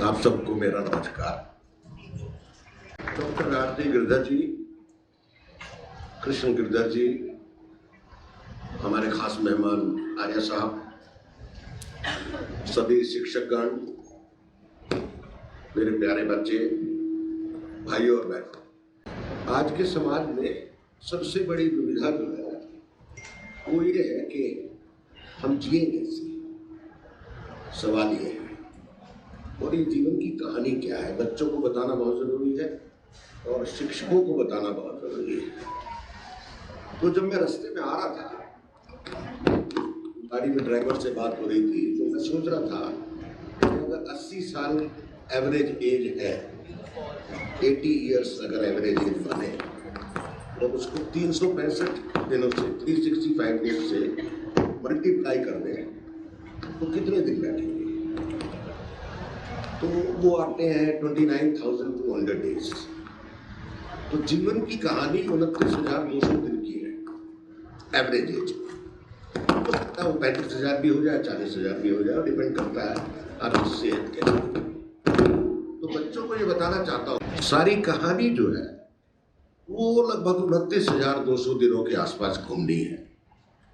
आप सबको मेरा नमस्कार। डॉक्टर आरती गिरधर जी, कृष्ण गिरधर जी, हमारे खास मेहमान आर्या साहब, सभी शिक्षकगण, मेरे प्यारे बच्चे, भाई और बहनों, आज के समाज में सबसे बड़ी दुविधा जो है वो ये है कि हम जिए कैसे। सवाल ये है, और ये जीवन की कहानी क्या है, बच्चों को बताना बहुत जरूरी है और शिक्षकों को बताना बहुत जरूरी है। तो जब मैं रास्ते में आ रहा था, गाड़ी में ड्राइवर से बात हो रही थी, तो मैं सोच रहा था कि अगर 80 साल एवरेज एज है, 80 ईयर्स अगर एवरेज एज बने, तो उसको 365 दिनों से 365 डेज से मल्टीप्लाई कर दें तो कितने दिन बैठेंगे? तो वो आते हैं 29,200 डेज। तो जीवन की कहानी 29,200 दिन की है एवरेज एज। हो सकता है वो 35,000 भी हो जाए, 40,000 भी हो जाए, डिपेंड करता है आपकी सेहत के। तो बच्चों को ये बताना चाहता हूँ, सारी कहानी जो है वो लगभग 29,200 दिनों के आसपास घूमनी है,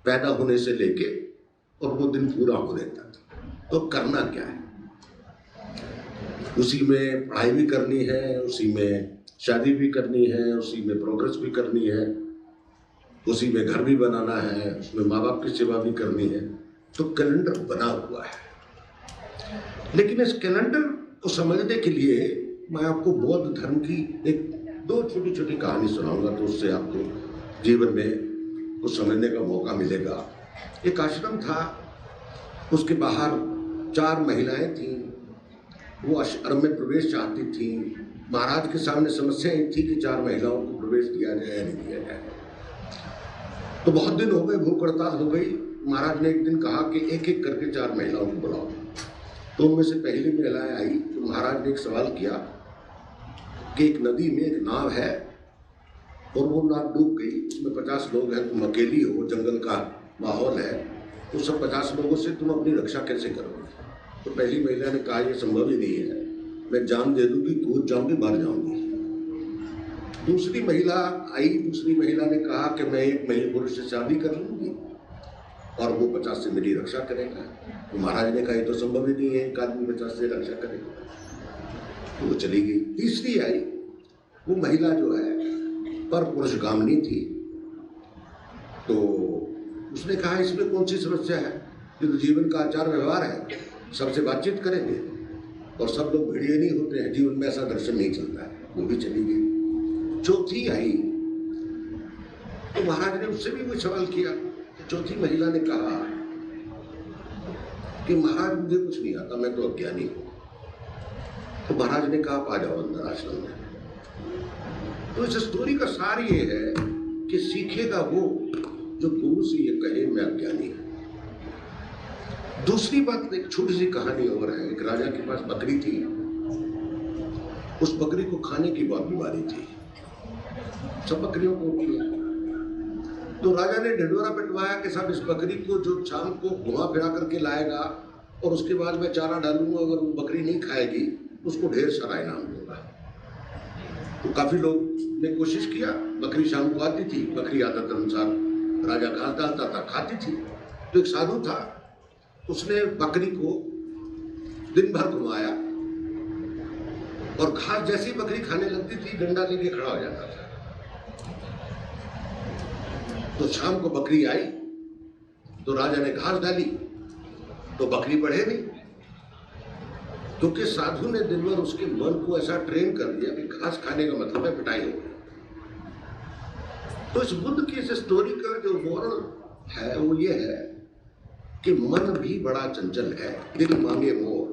पैदा होने से लेके और वो दिन पूरा होने तक। तो करना क्या है? उसी में पढ़ाई भी करनी है, उसी में शादी भी करनी है, उसी में प्रोग्रेस भी करनी है, उसी में घर भी बनाना है, उसमें माँ बाप की सेवा भी करनी है। तो कैलेंडर बना हुआ है। लेकिन इस कैलेंडर को समझने के लिए मैं आपको बौद्ध धर्म की एक दो छोटी छोटी कहानी सुनाऊंगा, तो उससे आपको जीवन में कुछ समझने का मौका मिलेगा। एक आश्रम था, उसके बाहर 4 महिलाएं थीं। वो आश्रम में प्रवेश चाहती थीं। महाराज के सामने समस्या ये थी कि 4 महिलाओं को प्रवेश दिया जाए या नहीं दिया जाए। तो बहुत दिन हो गए, भूख हड़ताल हो गई। महाराज ने एक दिन कहा कि एक एक करके 4 महिलाओं को बुलाओ। तो उनमें से पहली महिला आई तो महाराज ने एक सवाल किया कि एक नदी में एक नाव है और वो नाव डूब गई, उसमें 50 लोग हैं, तुम अकेली हो, जंगल का माहौल है, तो सब 50 लोगों से तुम अपनी रक्षा कैसे करोगे? तो पहली महिला ने कहा यह संभव ही नहीं है, मैं जान दे दूंगी, कूद जाऊंगी, मर जाऊंगी। दूसरी महिला आई, दूसरी महिला ने कहा कि मैं एक महिला पुरुष से शादी कर लूंगी और वो 50 से मेरी रक्षा करेगा। तो महाराज ने कहा ये तो संभव ही नहीं है, एक आदमी 50 से रक्षा करेगा। तो वो चली गई। तीसरी आई, वो महिला जो है पर पुरुषगामिनी थी। तो उसने कहा इसमें कौन सी समस्या है, ये तो जीवन का आचार व्यवहार है, सबसे बातचीत करेंगे और सब लोग भिड़िए नहीं होते हैं, जीवन में ऐसा दर्शन नहीं चलता है। वो भी चली गई। चौथी आई तो महाराज ने उससे भी कोई सवाल किया। चौथी महिला ने कहा कि महाराज मुझे कुछ नहीं आता, मैं तो अज्ञानी हूं। तो महाराज ने कहा आप आ जाओ अंदर आश्रम में। तो इस स्टोरी का सार ये है कि सीखेगा वो जो गुरु से ये कहे मैं अज्ञानी हूं। दूसरी बात, एक छोटी सी कहानी और है। एक राजा के पास बकरी थी, उस बकरी को खाने की बहुत बीमारी थी, सब बकरियों को होती है। तो राजा ने ढिंढोरा पिटवाया कि साहब इस बकरी को जो शाम को घुमा फिरा करके लाएगा और उसके बाद मैं चारा डालूंगा, अगर वो बकरी नहीं खाएगी उसको ढेर सारा इनाम दूंगा। तो काफी लोग ने कोशिश किया, बकरी शाम को आती थी, बकरी आदत अनुसार राजा घास डालता था, खाती थी। तो एक साधु था, उसने बकरी को दिन भर घुमाया और घास जैसी बकरी खाने लगती थी डंडा लेके खड़ा हो जाता था। तो शाम को बकरी आई तो राजा ने घास डाली तो बकरी बढ़े नहीं, क्योंकि साधु ने दिन भर उसके मन को ऐसा ट्रेन कर दिया कि घास खाने का मतलब है पिटाई हो गई। तो इस बुद्ध की इस स्टोरी का जो मोरल है वो ये है कि मन भी बड़ा चंचल है, दिल मांगे मोर।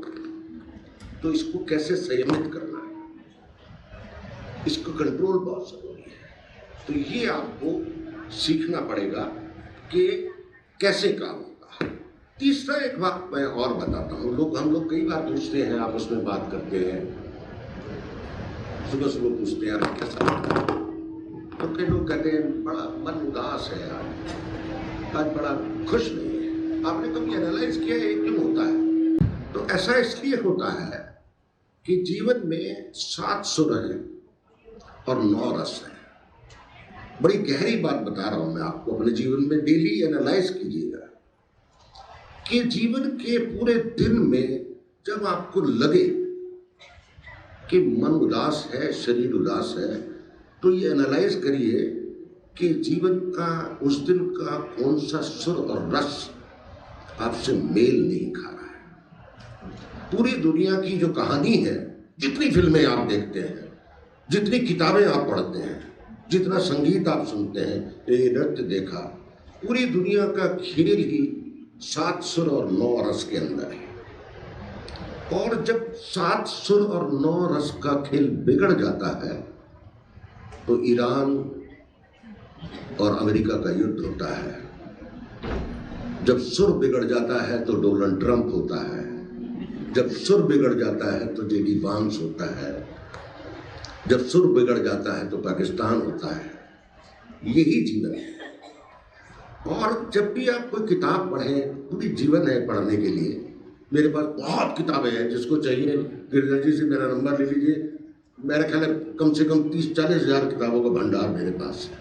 तो इसको कैसे संयमित करना है, इसको कंट्रोल बहुत जरूरी है। तो ये आपको सीखना पड़ेगा कि कैसे काम होगा। तीसरा एक बात मैं और बताता हूँ। हम लोग कई बार पूछते हैं, आपस में बात करते हैं, सुबह सुबह पूछते हैं यार कैसा, तो कई लोग कहते हैं बड़ा मन उदास है यार, आज बड़ा खुश नहीं है। आपने कभी एनालाइज किया है क्यों होता है? तो ऐसा इसलिए होता है कि जीवन में 7 सुर हैं और 9 रस हैं। बड़ी गहरी बात बता रहा हूं मैं आपको, अपने जीवन में डेली एनालाइज कीजिएगा कि जीवन के पूरे दिन में जब आपको लगे कि मन उदास है, शरीर उदास है, तो ये एनालाइज करिए कि जीवन का उस दिन का कौन सा सुर और रस आपसे मेल नहीं खा रहा है। पूरी दुनिया की जो कहानी है, जितनी फिल्में आप देखते हैं, जितनी किताबें आप पढ़ते हैं, जितना संगीत आप सुनते हैं, ये नृत्य देखा, पूरी दुनिया का खेल ही 7 सुर और 9 रस के अंदर है। और जब 7 सुर और 9 रस का खेल बिगड़ जाता है तो ईरान और अमेरिका का युद्ध होता है। जब सुर बिगड़ जाता है तो डोनाल्ड ट्रंप होता है। जब सुर बिगड़ जाता है तो जेडी वांस होता है। जब सुर बिगड़ जाता है तो पाकिस्तान होता है। यही जीवन है। और जब भी आप कोई किताब पढ़ें, पूरी जीवन है पढ़ने के लिए। मेरे पास बहुत किताबें हैं, जिसको चाहिए गिरजा जी से मेरा नंबर ले लीजिए। मेरा ख्याल है कम से कम 30-40 हज़ार किताबों का भंडार मेरे पास है।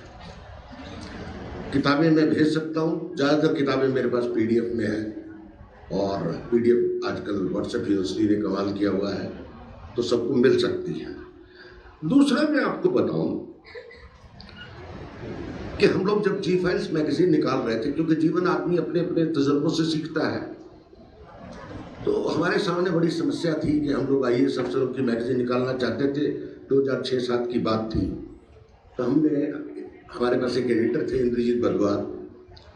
किताबें मैं भेज सकता हूँ। ज़्यादातर किताबें मेरे पास PDF में है, और PDF आजकल व्हाट्सएप यूनिवर्सिटी ने कमाल किया हुआ है, तो सबको मिल सकती है। दूसरा मैं आपको बताऊं कि हम लोग जब जी फाइल्स मैगजीन निकाल रहे थे, क्योंकि जीवन आदमी अपने अपने तजुर्बों से सीखता है, तो हमारे सामने बड़ी समस्या थी कि हम लोग IAS अफसरों की मैगजीन निकालना चाहते थे। 2006-07 की बात थी। तो हमारे पास एक एडिटर थे, इंद्रजीत बरद्वार,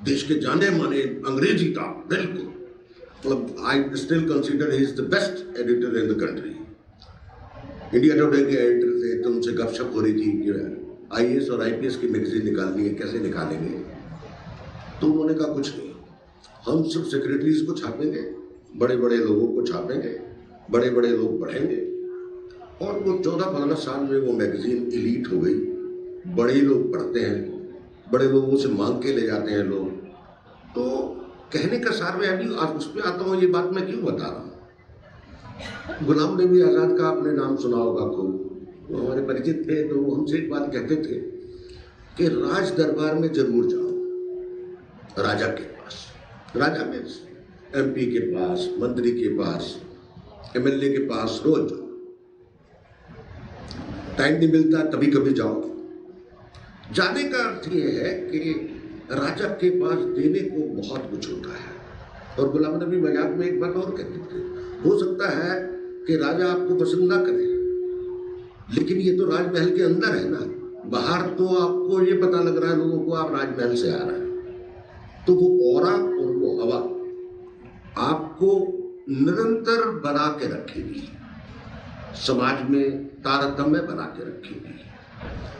देश के जाने माने अंग्रेजी का बिल्कुल, मतलब I still consider he is the best editor in the country. India today के एडिटर थे, तो उनसे गपशप हो रही थी कि IAS और IPS की मैगजीन निकालनी है, कैसे निकालेंगे। तो उन्होंने कहा कुछ नहीं, हम सिर्फ सेक्रेटरीज को छापेंगे, बड़े बड़े लोगों को छापेंगे, बड़े बड़े लोग पढ़ेंगे। और वो 14-15 साल में वो मैगजीन इलीट हो गई। बड़े लोग पढ़ते हैं, बड़े लोगों से मांग के ले जाते हैं लोग। तो कहने का सार में अभी आज उस पर आता हूँ, ये बात मैं क्यों बता रहा हूँ। गुलाम नबी आज़ाद का आपने नाम सुना होगा खूब, वो हमारे परिचित थे। तो वो हमसे एक बात कहते थे कि राज दरबार में जरूर जाओ, राजा के पास। राजा में MP के पास, मंत्री के पास, MLA के पास रोज जाओ। टाइम नहीं मिलता कभी कभी जाओ। जाने का अर्थ ये है कि राजा के पास देने को बहुत कुछ होता है। और गुलाम नबी मजाक में एक बात और कहते थे, हो सकता है कि राजा आपको पसंद ना करे, लेकिन ये तो राजमहल के अंदर है ना, बाहर तो आपको ये पता लग रहा है लोगों को आप राजमहल से आ रहे हैं। तो वो ऑरा और वो हवा आपको निरंतर बना के रखेगी, समाज में तारतम्य बना के रखेगी।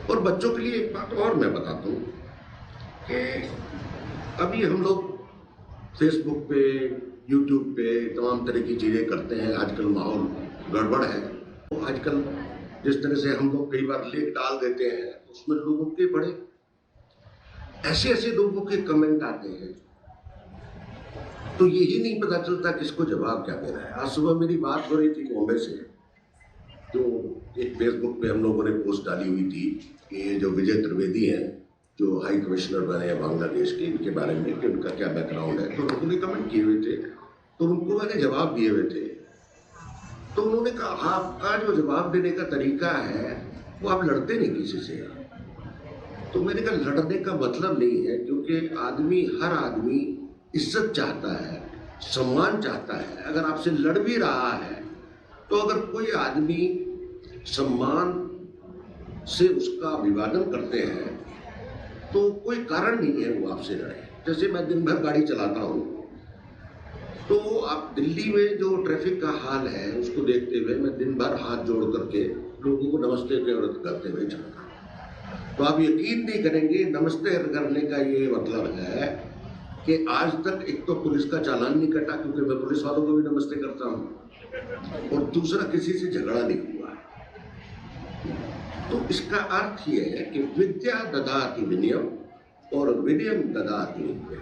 और बच्चों के लिए एक बात और मैं बताता हूँ कि अभी हम लोग फेसबुक पे, यूट्यूब पे तमाम तरह की चीज़ें करते हैं। आजकल माहौल गड़बड़ है। तो आजकल जिस तरह से हम लोग कई बार लिंक डाल देते हैं, उसमें लोगों के बड़े ऐसे ऐसे लोगों के कमेंट आते हैं, तो यही नहीं पता चलता किसको जवाब क्या देना है। आज सुबह मेरी बात हो रही थी बॉम्बे से, तो एक फेसबुक पे हम लोगों ने पोस्ट डाली हुई थी कि ये जो विजय त्रिवेदी हैं, जो हाई कमिश्नर बने हैं बांग्लादेश के, इनके बारे में कि उनका क्या बैकग्राउंड है। तो लोगों ने कमेंट किए हुए थे, तो उनको मैंने जवाब दिए हुए थे। तो उन्होंने कहा आपका जो जवाब देने का तरीका है वो आप लड़ते नहीं किसी से। तो मैंने कहा लड़ने का मतलब नहीं है, क्योंकि आदमी, हर आदमी इज्जत चाहता है, सम्मान चाहता है। अगर आपसे लड़ भी रहा है, तो अगर कोई आदमी सम्मान से उसका अभिवादन करते हैं तो कोई कारण नहीं है वो आपसे लड़े। जैसे मैं दिन भर गाड़ी चलाता हूँ, तो आप दिल्ली में जो ट्रैफिक का हाल है उसको देखते हुए मैं दिन भर हाथ जोड़ करके लोगों को नमस्ते करते हुए चलता हूँ। तो आप यकीन नहीं करेंगे, नमस्ते करने का ये मतलब है कि आज तक एक तो पुलिस का चालान नहीं कटा, क्योंकि मैं पुलिस वालों को भी नमस्ते करता हूँ, और दूसरा किसी से झगड़ा नहीं हुआ। तो इसका अर्थ ये है कि विद्या ददाति विनयम और विनयम ददाति विद्या।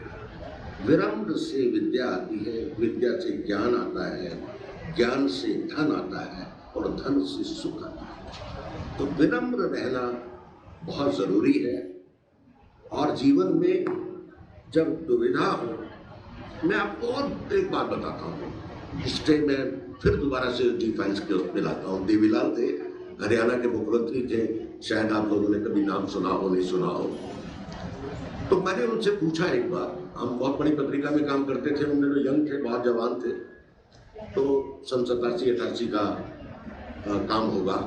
विनम्र से विद्या आती है, विद्या से ज्ञान आता है, ज्ञान से धन आता है, और धन से सुख आता है। तो विनम्र रहना बहुत जरूरी है। और जीवन में जब दुविधा हो, मैं आपको और एक बात बताता हूँ, इससे मैं फिर दोबारा से डिफेंस के उसमें लाता हूँ। देवीलाल थे, हरियाणा के मुख्यमंत्री थे, शायद आप लोगों ने कभी नाम सुना हो, नहीं सुना हो। तो मैंने उनसे पूछा एक बार, हम बहुत बड़ी पत्रिका में काम करते थे, उन दिनों यंग थे, बहुत जवान थे, तो सन 87-88 का काम होगा।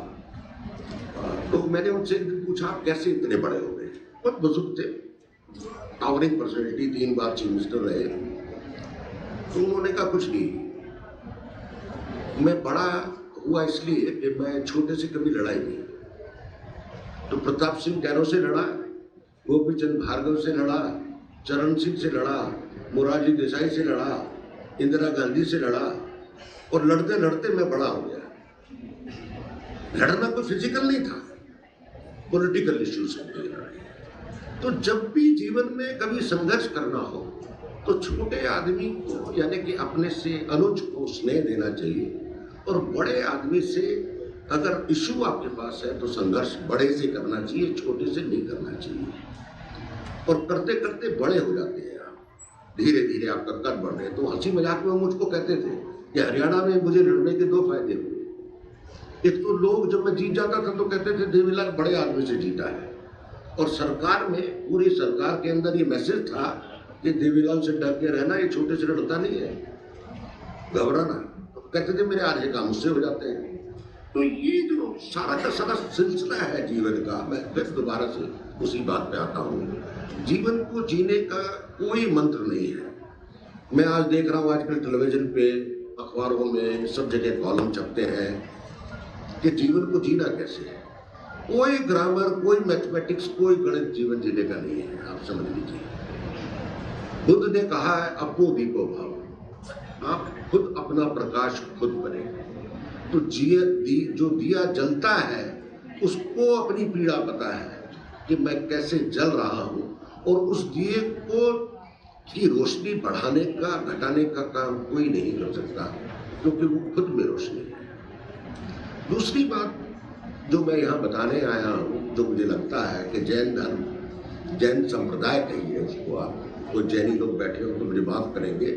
तो मैंने उनसे पूछा, आप कैसे इतने बड़े हो गए? बहुत बुजुर्ग थे, टावरिंग पर्सनैलिटी, 3 बार चीफ मिनिस्टर रहे। तो उन्होंने कहा कुछ नहीं, मैं बड़ा हुआ इसलिए कि मैं छोटे से कभी लड़ाई नहीं। तो प्रताप सिंह कैरो से लड़ा, गोपीचंद भार्गव से लड़ा, चरण सिंह से लड़ा, मोरारजी देसाई से लड़ा, इंदिरा गांधी से लड़ा, और लड़ते लड़ते मैं बड़ा हो गया। लड़ना कोई फिजिकल नहीं था, पॉलिटिकल इश्यूज के लिए लड़ाई। तो जब भी जीवन में कभी संघर्ष करना हो तो छोटे आदमी को, यानी कि अपने से अनुज को स्नेह देना चाहिए, और बड़े आदमी से अगर इशू आपके पास है तो संघर्ष बड़े से करना चाहिए, छोटे से नहीं करना चाहिए। और करते करते बड़े हो जाते हैं आप, धीरे धीरे आपका कद बढ़ रहे। तो हंसी मजाक में मुझको कहते थे कि हरियाणा में मुझे लड़ने के 2 फायदे हुए। एक तो लोग, जब मैं जीत जाता था तो कहते थे देवीलाल बड़े आदमी से जीता है, और सरकार में, पूरी सरकार के अंदर ये मैसेज था कि देवीलाल से डर के रहना, ये छोटे से लड़ता नहीं है, घबराना। तो कहते थे मेरे आधे काम उससे हो जाते हैं। तो ये जो सारा का सारा सिलसिला है जीवन का, मैं फिर दोबारा से उसी बात पे आता हूँ। जीवन को जीने का कोई मंत्र नहीं है। मैं आज देख रहा हूँ, आजकल टेलीविजन पे, अखबारों में, सब जगह कॉलम छपते हैं कि जीवन को जीना कैसे है। कोई ग्रामर, कोई मैथमेटिक्स, कोई गणित जीवन जीने का नहीं है, आप समझ लीजिए। बुद्ध ने कहा है, अपो दीपो भाव, आप खुद अपना प्रकाश खुद बने। तो जो दिया जलता है उसको अपनी पीड़ा पता है कि मैं कैसे जल रहा हूं, और उस दिए को की रोशनी बढ़ाने का, घटाने का काम कोई नहीं कर सकता, क्योंकि वो खुद में रोशनी है। दूसरी बात जो मैं यहाँ बताने आया हूँ, जो मुझे लगता है कि जैन धर्म, जैन संप्रदाय कहिए उसको आप, कोई जैनी लोग बैठे हो तो मुझे माफ करेंगे,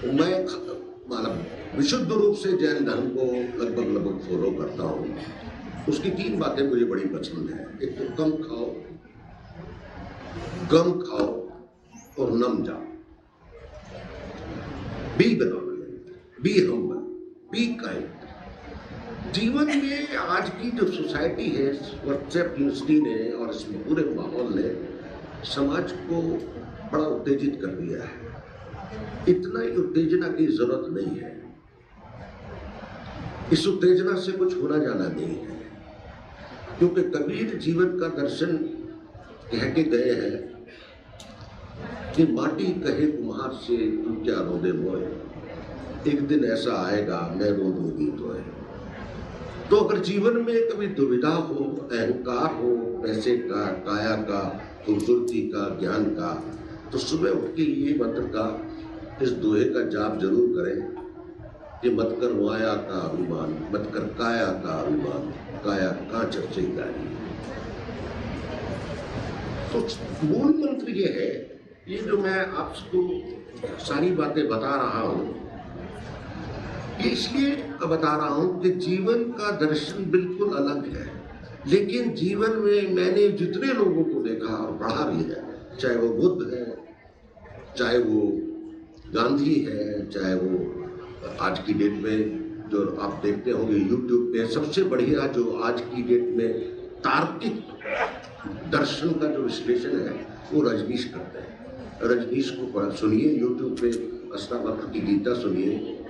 मैं मतलब विशुद्ध रूप से जैन धर्म को लगभग फॉलो करता हूँ। उसकी 3 बातें मुझे बड़ी पसंद है। एक तो कम खाओ, गम खाओ और नम जाओ। Be benevolent, be humble, be kind. जीवन में आज की जो सोसाइटी है, व्हाट्सएप यूनिवर्सिटी ने और इस पूरे माहौल ने समाज को बड़ा उत्तेजित कर दिया है। इतना ही उत्तेजना की जरूरत नहीं है। इस उत्तेजना से कुछ होना जाना नहीं है, क्योंकि कबीर जीवन का दर्शन कह के गए हैं कि माटी कहे कुम्हार से तू क्या रोदे मोए, एक दिन ऐसा आएगा मैं रो दूंगी तोए। तो अगर जीवन में कभी दुविधा हो, अहंकार हो, पैसे का, काया का, खूबसूरती का, ज्ञान का, तो सुबह उठ के ये मंत्र का, इस दोहे का जाप जरूर करें कि मत कर माया का अभिमान, मत कर काया का अभिमान, काया का चर्चे गाई। तो मूल मंत्र ये है, ये जो मैं आपको सारी बातें बता रहा हूँ, ये इसलिए बता रहा हूँ कि जीवन का दर्शन बिल्कुल अलग है। लेकिन जीवन में मैंने जितने लोगों को देखा और पढ़ा भी है, चाहे वो बुद्ध है, चाहे वो गांधी है, चाहे वो आज की डेट में जो आप देखते होंगे यूट्यूब पे, सबसे बढ़िया जो आज की डेट में तार्किक दर्शन का जो विश्लेषण है वो रजनीश करते हैं। रजनीश को सुनिए यूट्यूब पे, अष्टावक्र की गीता सुनिए,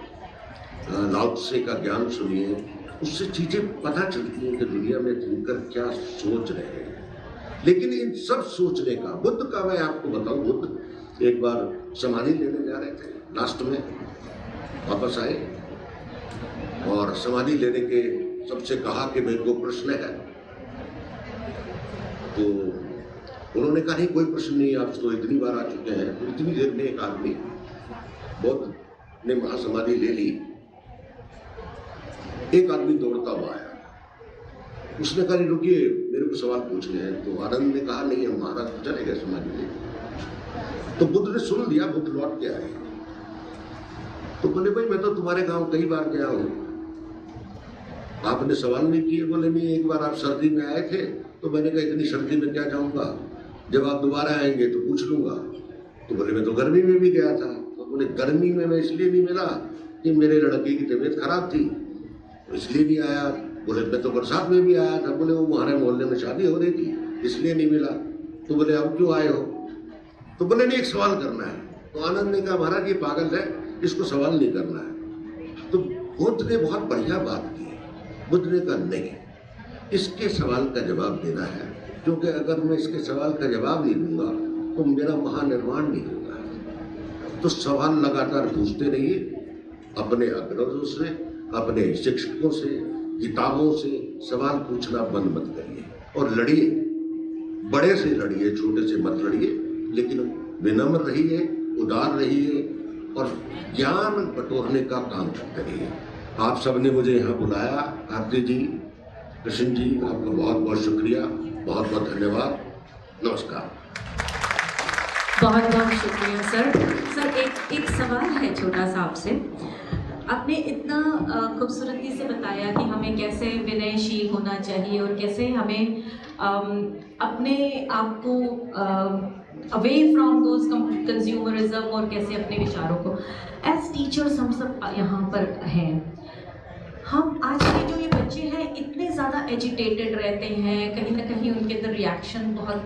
लाओ त्से का ज्ञान सुनिए, उससे चीजें पता चलती हैं कि दुनिया में थिंकर क्या सोच रहे हैं। लेकिन इन सब सोचने का, बुद्ध का मैं आपको बताऊं, बुद्ध एक बार समाधि लेने जा रहे थे, लास्ट में वापस आए और समाधि लेने के सबसे कहा कि मेरे को प्रश्न है, तो उन्होंने कहा नहीं कोई प्रश्न नहीं, आप तो इतनी बार आ चुके हैं। तो इतनी देर में एक आदमी, बुद्ध ने महासमाधि ले ली एक आदमी दौड़ता हुआ आया, उसने कहा रुकिए मेरे को सवाल पूछने हैं। तो आनंद ने कहा नहीं हम महाराज तो चले गए समाज में। तो बुद्ध ने सुन लिया, बुद्ध लौट के आए। तो बोले भाई मैं तो तुम्हारे गांव कई बार गया हूं, आपने सवाल नहीं किए। बोले नहीं, एक बार आप सर्दी में आए थे तो मैंने कहा इतनी सर्दी में क्या जाऊंगा, जब आप दोबारा आएंगे तो पूछ लूंगा। तो बोले मैं तो गर्मी में भी गया था। तो बोले गर्मी में मैं इसलिए नहीं मिला कि मेरे लड़के की तबीयत खराब थी, इसलिए नहीं आया। बोले मैं तो बरसात में भी आया था। बोले वो हमारे मोहल्ले में शादी हो रही थी इसलिए नहीं मिला। तो बोले अब क्यों आए हो? तो बोले नहीं एक सवाल करना है। तो आनंद ने कहा महाराज ये पागल है, इसको सवाल नहीं करना है। तो बुद्ध ने बहुत बढ़िया बात की। बुद्ध ने कहा नहीं, इसके सवाल का जवाब देना है, क्योंकि अगर मैं इसके सवाल का जवाब नहीं दूंगा तो मेरा महानिर्वाण नहीं होगा। तो सवाल लगातार पूछते रहिए, अपने अग्रजों से, अपने शिक्षकों से, किताबों से सवाल पूछना बंद मत करिए और लड़िए, बड़े से लड़िए, छोटे से मत लड़िए, लेकिन विनम्र रहिए, उदार रहिए और ज्ञान बटोरने का काम करते रहिए। आप सबने मुझे यहाँ बुलाया, आरती जी, कृष्ण जी, आपका बहुत बहुत शुक्रिया, बहुत बहुत धन्यवाद, नमस्कार। बहुत बहुत शुक्रिया सर। एक सवाल है छोटा सा आपसे। आपने इतना खूबसूरती से बताया कि हमें कैसे विनयशील होना चाहिए और कैसे हमें अपने आप को अवे फ्रॉम दोज कंज्यूमरिज्म और कैसे अपने विचारों को एज टीचर्स हम सब यहाँ पर हैं। हम आज के जो ये बच्चे हैं इतने ज़्यादा एजिटेटेड रहते हैं, कहीं ना कहीं उनके अंदर रिएक्शन बहुत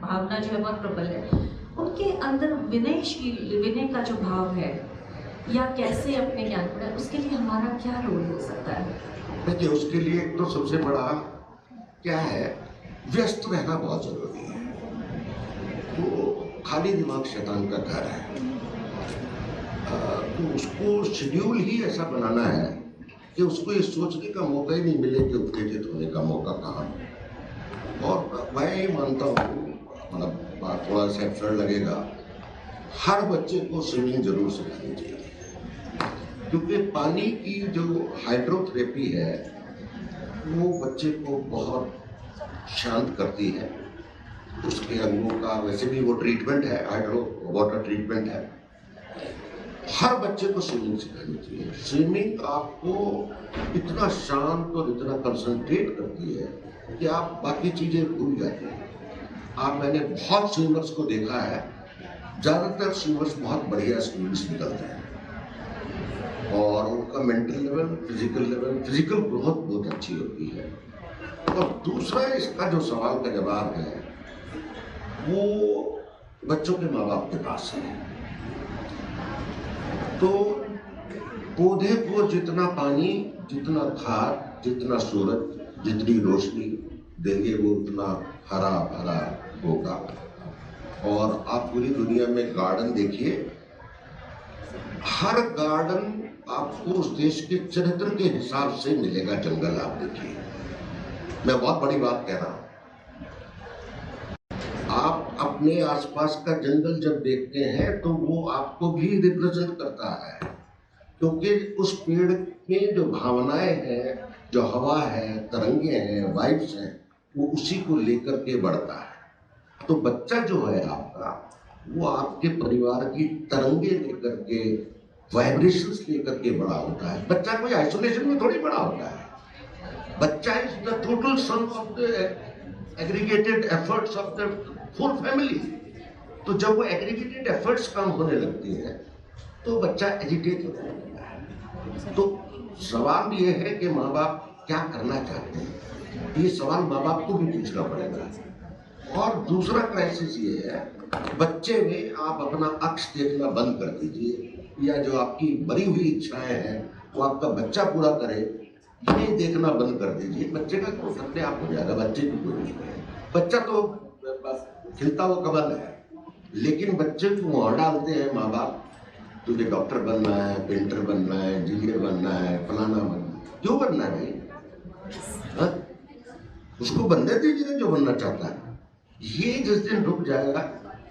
भावना जो है बहुत प्रबल है। उनके अंदर विनय का जो भाव है या कैसे अपने ज्ञान को, उसके लिए हमारा क्या रोल हो सकता है? देखिए उसके लिए तो सबसे बड़ा क्या है, व्यस्त रहना बहुत जरूरी है। तो खाली दिमाग शैतान का घर है। तो उसको शेड्यूल ही ऐसा बनाना है कि उसको ये सोचने का मौका ही नहीं मिले कि उत्तेजित होने का मौका कहाँ। और मैं ये मानता हूँ, मतलब बात थोड़ा सा एक्सट्रा लगेगा, हर बच्चे को स्विमिंग जरूर सिखानी चाहिए, क्योंकि पानी की जो हाइड्रोथेरेपी है वो बच्चे को बहुत शांत करती है। उसके अंगों का वैसे भी वो ट्रीटमेंट है, हाइड्रो वाटर ट्रीटमेंट है। हर बच्चे को स्विमिंग सिखानी चाहिए। स्विमिंग आपको इतना शांत और इतना कंसंट्रेट करती है कि आप बाकी चीजें भूल जाते हैं। मैंने बहुत स्विमर्स को देखा है, ज्यादातर स्विमर्स बहुत बढ़िया स्विमर्स निकलते हैं और उनका मेंटल लेवल, फिजिकल ग्रोथ बहुत अच्छी होती है। और दूसरा इसका जो सवाल का जवाब है वो बच्चों के माँ बाप के पास है। तो पौधे को जितना पानी, जितना खाद, जितना सूरज, जितनी रोशनी देंगे वो उतना हरा भरा होगा। और आप पूरी दुनिया में गार्डन देखिए, हर गार्डन आपको उस देश के चरित्र के हिसाब से मिलेगा। जंगल आप देखिए, मैं बहुत बड़ी बात कह रहा हूं। आप अपने आसपास का जंगल जब देखते हैं तो वो आपको भी रिप्रेजेंट करता है, क्योंकि उस पेड़ में जो भावनाएं हैं, जो हवा है, तरंगे हैं, वाइब्स हैं, वो उसी को लेकर के बढ़ता है। तो बच्चा जो है आपका, वो आपके परिवार की तरंगे लेकर के, वाइब्रेशंस लेकर के बड़ा होता है। बच्चा कोई आइसोलेशन में थोड़ी बड़ा होता है। बच्चा is the total sum of the aggregated efforts of the full family. तो जब वो एग्रीगेटेड एफर्ट्स कम होने लगती हैं तो बच्चा एजिटेट होने लगता है। तो सवाल ये है कि माँ बाप क्या करना चाहते हैं, ये सवाल माँ बाप को भी पूछना पड़ेगा। और दूसरा क्राइसिस ये है, बच्चे में आप अपना अक्ष देखना बंद कर दीजिए, या जो आपकी मरी हुई इच्छाएं हैं वो आपका बच्चा पूरा करे, ये देखना बंद कर दीजिए। बच्चे का कोई अपने आप हो जाएगा, बच्चे की कोई नहीं है। बच्चा तो खिलता हुआ कमल है, लेकिन बच्चे को वहाँ डालते हैं माँ बाप, तुझे डॉक्टर बनना है, पेंटर बनना है, इंजीनियर बनना है, फलाना बनना है। क्यों बनना है भाई? उसको बनने दीजिए जो बनना चाहता है। ये जिस दिन रुक जाएगा,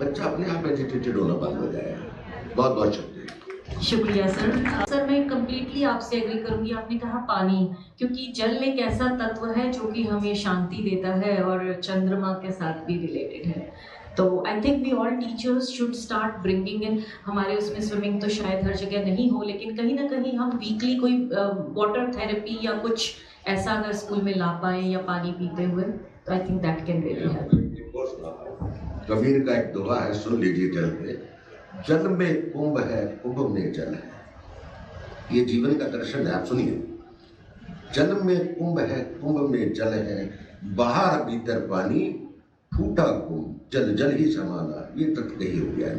बच्चा अपने आप एजिटेटेड होना बंद हो जाएगा। बहुत बहुत शुक्रिया। शुक्रिया सर। सर मैं कम्प्लीटली आपसे एग्री करूंगी। आपने कहा पानी, क्योंकि जल एक ऐसा तत्व है जो कि हमें शांति देता है और चंद्रमा के साथ भी रिलेटेड है। तो I think we all teachers should start bringing in. हमारे उसमें स्विमिंग तो शायद हर जगह नहीं हो, लेकिन कहीं ना कहीं हम वीकली कोई वाटर थेरेपी या कुछ ऐसा अगर स्कूल में ला पाए या पानी पीते हुए, तो I think that can really help. Kabir का एक दोहा है, सुन लीजिए जल पे। जल में कुंभ है, कुंभ में जल है। ये जीवन का दर्शन है, आप सुनिए। जल में कुंभ है, कुंभ में जल है, बाहर भीतर पानी, फूटा कुंभ, जल जल ही समाना, ये तत्व ही हो गया।